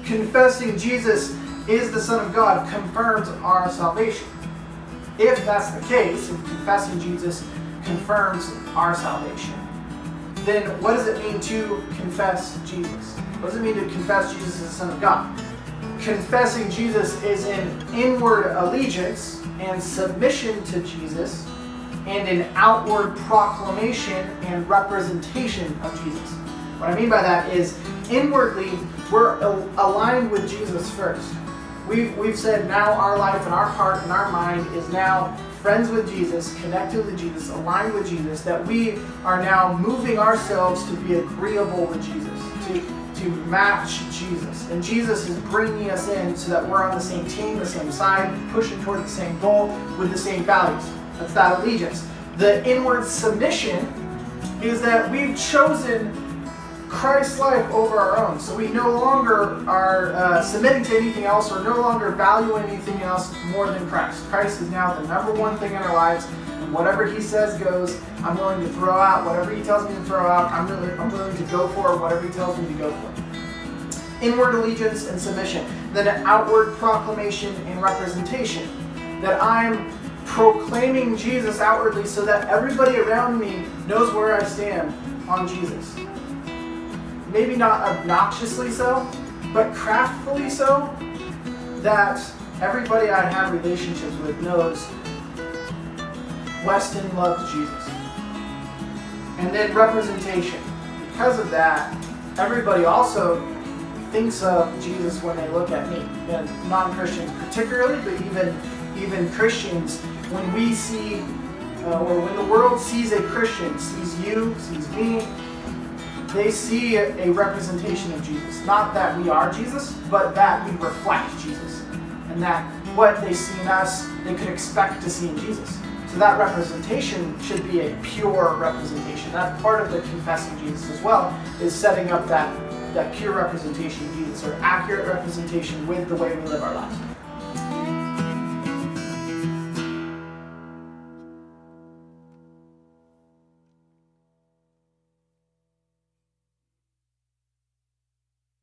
confessing Jesus is the Son of God confirms our salvation. If that's the case, if confessing Jesus confirms our salvation, then what does it mean to confess Jesus? What does it mean to confess Jesus as the Son of God? Confessing Jesus is an inward allegiance and submission to Jesus, and an outward proclamation and representation of Jesus. What I mean by that is, inwardly, we're aligned with Jesus first. We've said now our life and our heart and our mind is now friends with Jesus, connected with Jesus, aligned with Jesus, that we are now moving ourselves to be agreeable with Jesus, to match Jesus. And Jesus is bringing us in so that we're on the same team, the same side, pushing toward the same goal with the same values. That's that allegiance. The inward submission is that we've chosen Christ's life over our own. So we no longer are submitting to anything else, or no longer valuing anything else more than Christ. Christ is now the number one thing in our lives, and whatever he says goes. I'm willing to throw out whatever he tells me to throw out. I'm willing to go for whatever he tells me to go for. Inward allegiance and submission. Then an outward proclamation and representation. That I'm proclaiming Jesus outwardly so that everybody around me knows where I stand on Jesus. Maybe not obnoxiously so, but craftfully so, that everybody I have relationships with knows Weston loves Jesus. And then representation. Because of that, everybody also thinks of Jesus when they look at me. And non-Christians particularly, but even Christians, when we see, or when the world sees a Christian, sees you, sees me, they see a representation of Jesus. Not that we are Jesus, but that we reflect Jesus. And that what they see in us, they could expect to see in Jesus. So that representation should be a pure representation. That's part of the confessing Jesus as well, is setting up that pure representation of Jesus, or accurate representation with the way we live our lives.